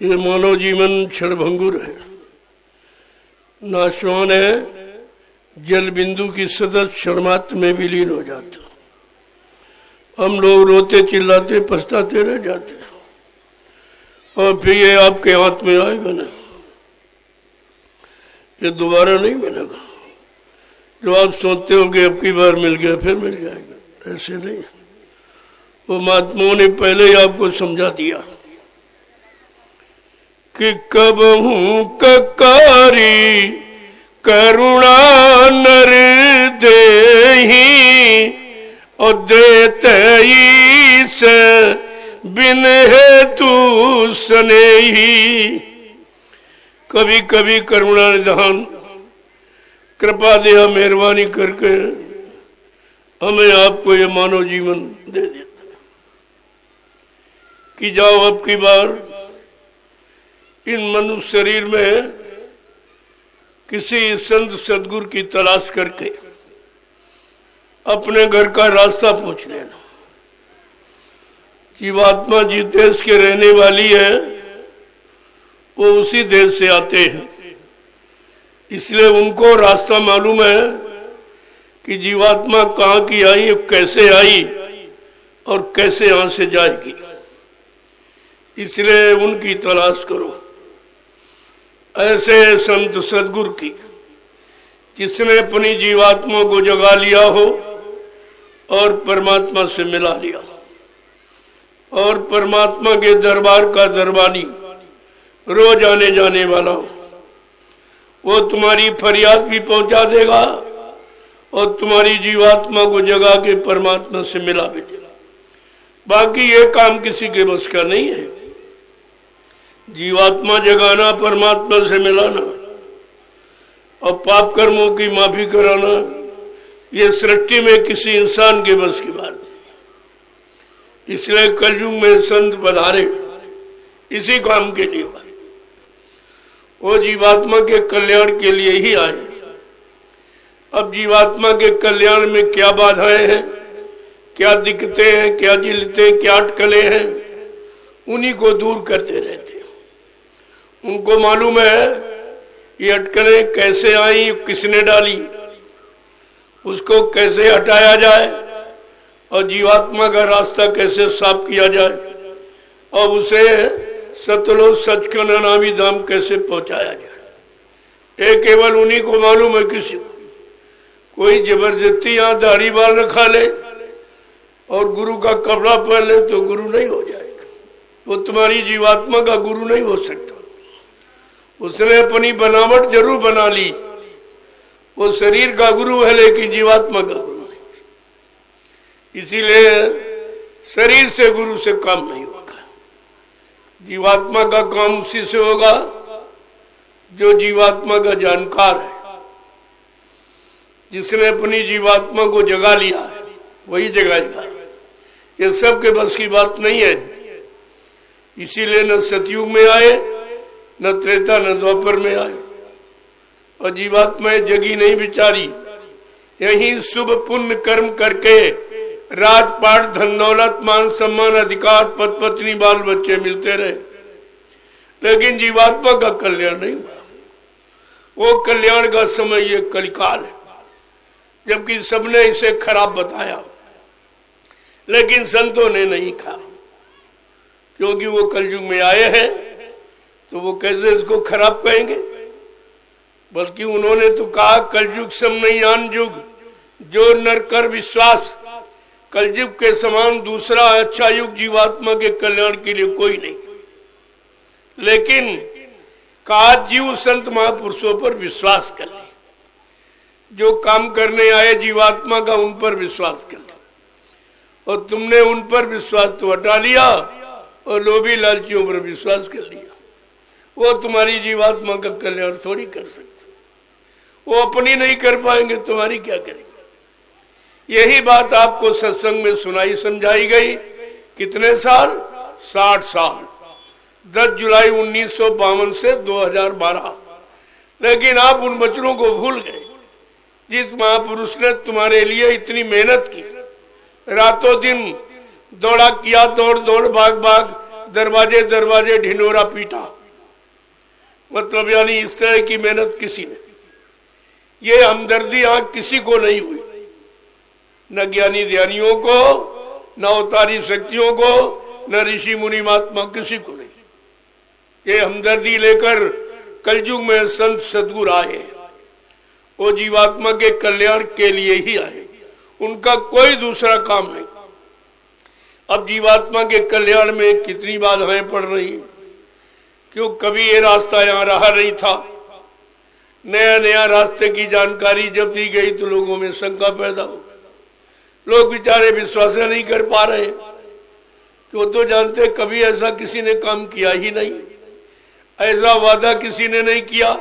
ये मानव जीवन क्षणभंगुर है, नाशवान है, जल बिंदु की सतत क्षणमात्र में विलीन हो जाता। हम लोग रोते चिल्लाते पछताते रह जाते, और फिर ये आपके हाथ में आएगा ना, ये दोबारा नहीं मिलेगा। जो आप सोचते हो कि अब की बार मिल गया फिर मिल जाएगा, ऐसे नहीं। वो महात्माओं ने पहले ही आपको समझा दिया कि कब हूं ककारी करुणा नर देही और देते से बिन है तू स्नेही। कभी कभी करुणा निधान कृपा दया मेहरबानी करके हमें आपको ये मानव जीवन दे देता है कि जाओ अब की बार इन मनुष्य शरीर में किसी संत सदगुरु की तलाश करके अपने घर का रास्ता पूछ लेना। जीवात्मा जिस देश के रहने वाली है वो उसी देश से आते हैं, इसलिए उनको रास्ता मालूम है कि जीवात्मा कहाँ की आई, कैसे आई और कैसे यहां से जाएगी। इसलिए उनकी तलाश करो, ऐसे संत सदगुरु की जिसने अपनी जीवात्मा को जगा लिया हो और परमात्मा से मिला लिया, और परमात्मा के दरबार का दरबानी रोज आने जाने वाला हो। वो तुम्हारी फरियाद भी पहुंचा देगा और तुम्हारी जीवात्मा को जगा के परमात्मा से मिला भी देगा। बाकी ये काम किसी के बस का नहीं है। जीवात्मा जगाना, परमात्मा से मिलाना और पाप कर्मों की माफी कराना, ये सृष्टि में किसी इंसान के बस की बात नहीं। इसलिए कलयुग में संत पधारे इसी काम के लिए, वो जीवात्मा के कल्याण के लिए ही आए। अब जीवात्मा के कल्याण में क्या बाधाएं हैं, क्या दिक्कतें हैं, क्या जिल्लतें, क्या अटकलें हैं, उन्हीं को दूर करते रहते। उनको मालूम है ये अटकलें कैसे आई, किसने डाली, उसको कैसे हटाया जाए और जीवात्मा का रास्ता कैसे साफ किया जाए और उसे सतलोक सच का नामी धाम कैसे पहुंचाया जाए। ये केवल उन्हीं को मालूम है। किसी को कोई जबरदस्ती यहाँ दाढ़ी बाल रखा ले और गुरु का कपड़ा पहन ले तो गुरु नहीं हो जाएगा। वो तुम्हारी जीवात्मा का गुरु नहीं हो सकता। उसने अपनी बनावट जरूर बना ली, वो शरीर का गुरु है लेकिन जीवात्मा का गुरु नहीं। इसीलिए शरीर से गुरु से काम नहीं होगा। जीवात्मा का काम उसी से होगा जो जीवात्मा का जानकार है, जिसने अपनी जीवात्मा को जगा लिया है, वही जगाएगा। ये सब के बस की बात नहीं है। इसीलिए न सतयुग में आए, न त्रेता न द्वापर में आए, और जीवात्माएं जगी नहीं बिचारी। यही शुभ पुण्य कर्म करके राजपाट धन दौलत मान सम्मान अधिकार पद पत्नी बाल बच्चे मिलते रहे, लेकिन जीवात्मा का कल्याण नहीं हुआ। वो कल्याण का समय ये कलिकाल है, जबकि सबने इसे खराब बताया, लेकिन संतों ने नहीं कहा, क्योंकि वो कलयुग में आए हैं तो वो कैसे इसको खराब कहेंगे। बल्कि उन्होंने तो कहा कलयुग सम नहीं आन युग, जो नर कर विश्वास। कलयुग के समान दूसरा अच्छा युग जीवात्मा के कल्याण के लिए कोई नहीं। लेकिन कहा जीव संत महापुरुषों पर विश्वास कर ले, जो काम करने आए जीवात्मा का उन पर विश्वास कर ले, और तुमने उन पर विश्वास तो हटा लिया और लोभी लालचियों पर विश्वास कर लिया। वो तुम्हारी जीवात्मा का कल्याण थोड़ी कर सकते, वो अपनी नहीं कर पाएंगे, तुम्हारी क्या करेंगे। यही बात आपको सत्संग में सुनाई समझाई गई। कितने साल? 60 साल, 10 जुलाई 1952 से 2012। लेकिन आप उन बच्चों को भूल गए जिस महापुरुष ने तुम्हारे लिए इतनी मेहनत की, रातों दिन दौड़ा किया, दौड़ दौड़ भाग भाग, दरवाजे दरवाजे ढिंडोरा पीटा, मतलब यानी इस तरह की मेहनत किसी ने, ये हमदर्दी यहां किसी को नहीं हुई, न ज्ञानी ध्यानियों को, न अवतारी शक्तियों को, न ऋषि मुनि महात्मा, किसी को नहीं। ये हमदर्दी लेकर कलयुग में संत सदगुरु आए, वो जीवात्मा के कल्याण के लिए ही आए, उनका कोई दूसरा काम नहीं। अब जीवात्मा के कल्याण में कितनी बाधाएं पड़ रही हैं, क्यों कभी ये रास्ता यहाँ रहा नहीं था। नया नया रास्ते की जानकारी जब दी गई तो लोगों में शंका पैदा हो, लोग बेचारे विश्वास नहीं कर पा रहे कि वो तो जानते कभी ऐसा किसी ने काम किया ही नहीं, ऐसा वादा किसी ने नहीं किया,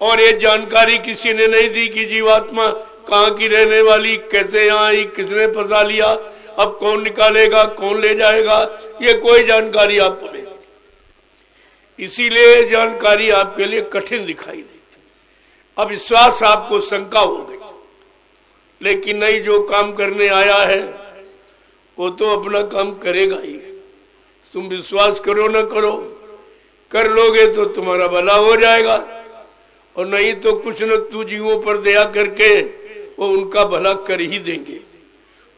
और ये जानकारी किसी ने नहीं दी कि जीवात्मा कहाँ की रहने वाली, कैसे यहाँ आई, किसने फंसा लिया, अब कौन निकालेगा, कौन ले जाएगा, ये कोई जानकारी आपको नहीं दी। इसीलिए जानकारी आपके लिए कठिन दिखाई देती। अब विश्वास आपको शंका हो गई, लेकिन नहीं, जो काम करने आया है वो तो अपना काम करेगा ही। तुम विश्वास करो न करो, कर लोगे तो तुम्हारा भला हो जाएगा, और नहीं तो कुछ न तू जीवों पर दया करके वो उनका भला कर ही देंगे,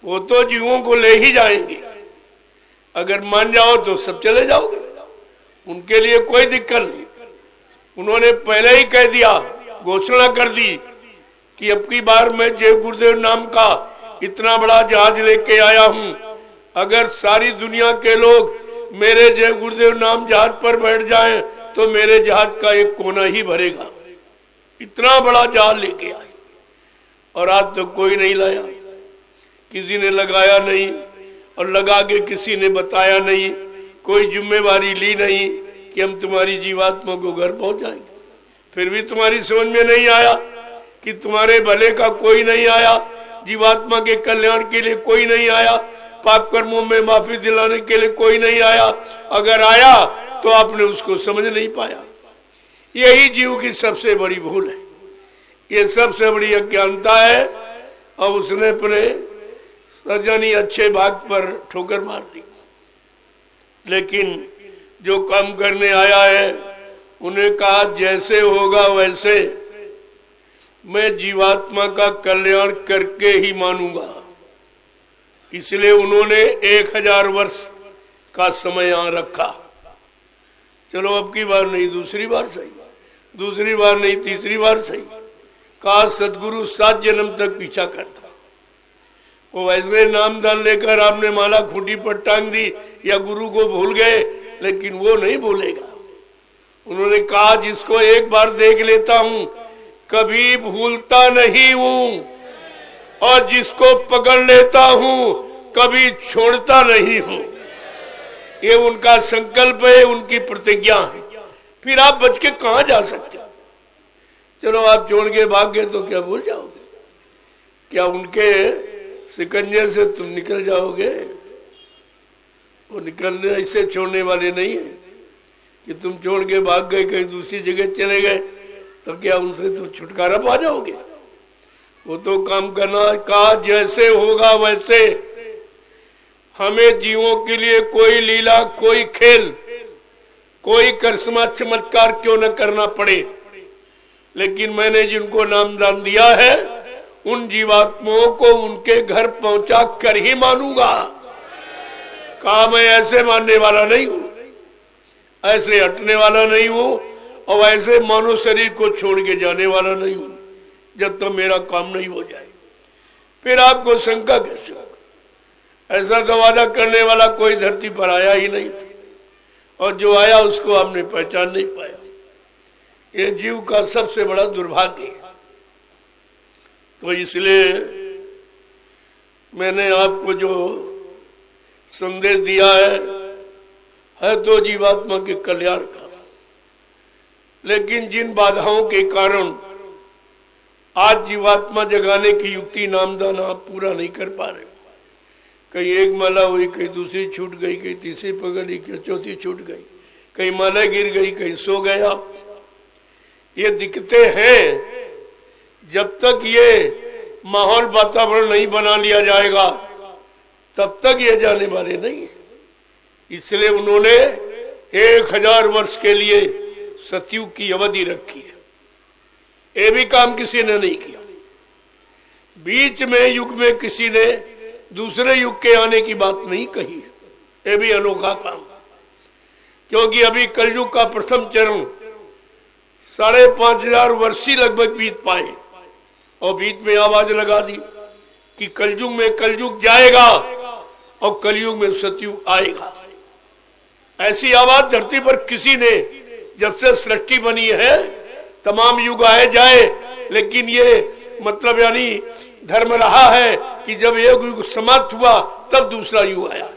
वो तो जीवों को ले ही जाएंगे। अगर मान जाओ तो सब चले जाओगे, उनके लिए कोई दिक्कत नहीं। उन्होंने पहले ही कह दिया, घोषणा कर दी कि अब की बार मैं जय गुरुदेव नाम का इतना बड़ा जहाज लेके आया हूं, अगर सारी दुनिया के लोग मेरे जय गुरुदेव नाम जहाज पर बैठ जाएं तो मेरे जहाज का एक कोना ही भरेगा। इतना बड़ा जहाज लेके आए, और आज तो कोई नहीं लाया, किसी ने लगाया नहीं, और लगा के किसी ने बताया नहीं, कोई जिम्मेवारी ली नहीं कि हम तुम्हारी जीवात्मा को घर पहुंचाएंगे। फिर भी तुम्हारी समझ में नहीं आया कि तुम्हारे भले का कोई नहीं आया, जीवात्मा के कल्याण के लिए कोई नहीं आया, पाप कर्मों में माफी दिलाने के लिए कोई नहीं आया। अगर आया तो आपने उसको समझ नहीं पाया। यही जीव की सबसे बड़ी भूल है, ये सबसे बड़ी अज्ञानता है, और उसने अपने सजनी अच्छे भाग पर ठोकर मार दी। लेकिन जो काम करने आया है उन्हें कहा जैसे होगा वैसे मैं जीवात्मा का कल्याण करके ही मानूंगा। इसलिए उन्होंने 1000 वर्ष का समय यहाँ रखा। चलो अब की बार नहीं, दूसरी बार सही, दूसरी बार नहीं, तीसरी बार सही। कहा सदगुरु 7 जन्म तक पीछा करता। वो वैसे नामदान लेकर आपने माला खूंटी पर टांग दी या गुरु को भूल गए, लेकिन वो नहीं भूलेगा। उन्होंने कहा जिसको एक बार देख लेता हूं कभी भूलता नहीं हूं, और जिसको पकड़ लेता हूं कभी छोड़ता नहीं हूं। ये उनका संकल्प है, उनकी प्रतिज्ञा है। फिर आप बच के कहां जा सकते हो? चलो आप छोड़ के भाग गए तो क्या भूल जाओगे? क्या उनके सिकंजे से तुम निकल जाओगे? वो निकलने ऐसे छोड़ने वाले नहीं है कि तुम छोड़ के भाग गए, कहीं दूसरी जगह चले गए तो क्या उनसे तुम छुटकारा पा जाओगे? वो तो काम करना। कहा जैसे होगा वैसे, हमें जीवों के लिए कोई लीला, कोई खेल, कोई करिश्मा चमत्कार क्यों न करना पड़े, लेकिन मैंने जिनको नामदान दिया है उन जीवात्माओं को उनके घर पहुंचा कर ही मानूंगा। कहा मैं ऐसे मानने वाला नहीं हूं, ऐसे हटने वाला नहीं हूं, और ऐसे मानव शरीर को छोड़ के जाने वाला नहीं हूं जब तक मेरा काम नहीं हो जाए। फिर आपको शंका कैसे होगा? ऐसा तो वादा करने वाला कोई धरती पर आया ही नहीं था, और जो आया उसको आपने पहचान नहीं पाया। ये जीव का सबसे बड़ा दुर्भाग्य है। तो इसलिए मैंने आपको जो संदेश दिया है तो जीवात्मा के कल्याण का, लेकिन जिन बाधाओं के कारण आज जीवात्मा जगाने की युक्ति नामदान आप पूरा नहीं कर पा रहे। कहीं एक माला हुई, कहीं दूसरी छूट गई, कहीं तीसरी पकड़ ली, कहीं चौथी छूट गई, कहीं माला गिर गई, कहीं सो गए आप। ये दिक्कतें हैं। जब तक ये माहौल वातावरण नहीं बना लिया जाएगा तब तक ये जाने वाले नहीं है। इसलिए उन्होंने 1000 वर्ष के लिए सतयुग की अवधि रखी है। ये भी काम किसी ने नहीं किया। बीच में युग में किसी ने दूसरे युग के आने की बात नहीं कही। ये भी अनोखा काम, क्योंकि अभी कलयुग का प्रथम चरण 5500 वर्ष ही लगभग बीत पाए और बीच में आवाज लगा दी कि कलयुग में कलयुग जाएगा और कलयुग में सतयुग आएगा। ऐसी आवाज धरती पर किसी ने जब से सृष्टि बनी है, तमाम युग आए जाए, लेकिन ये मतलब यानी धर्म रहा है कि जब एक युग समाप्त हुआ तब दूसरा युग आया।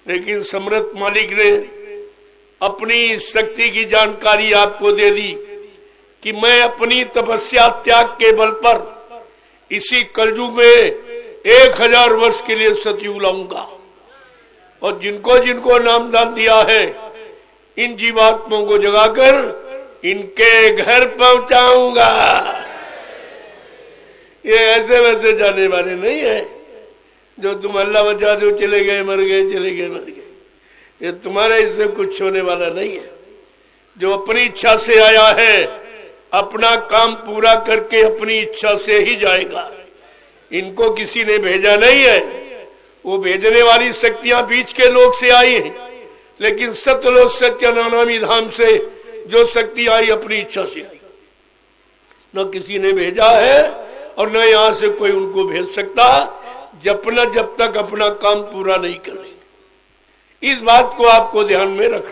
लेकिन समर्थ मालिक ने अपनी शक्ति की जानकारी आपको दे दी कि मैं अपनी तपस्या त्याग के बल पर इसी कलयुग में 1000 वर्ष के लिए सतयुग लाऊंगा और जिनको जिनको नामदान दिया है इन जीवात्माओं को जगाकर इनके घर पहुंचाऊंगा। ये ऐसे वैसे जाने वाले नहीं है जो तुम अल्लाह बचा दो चले गए मर गए, चले गए मर गए। ये तुम्हारे इससे कुछ होने वाला नहीं है। जो अपनी इच्छा से आया है अपना काम पूरा करके अपनी इच्छा से ही जाएगा। इनको किसी ने भेजा नहीं है। वो भेजने वाली शक्तियां बीच के लोग से आई हैं, लेकिन सतलोक सत्यनारायण धाम से जो शक्ति आई अपनी इच्छा से आई। न किसी ने भेजा है और न यहां से कोई उनको भेज सकता जब तक अपना काम पूरा नहीं कर लेंगे। इस बात को आपको ध्यान में रखना।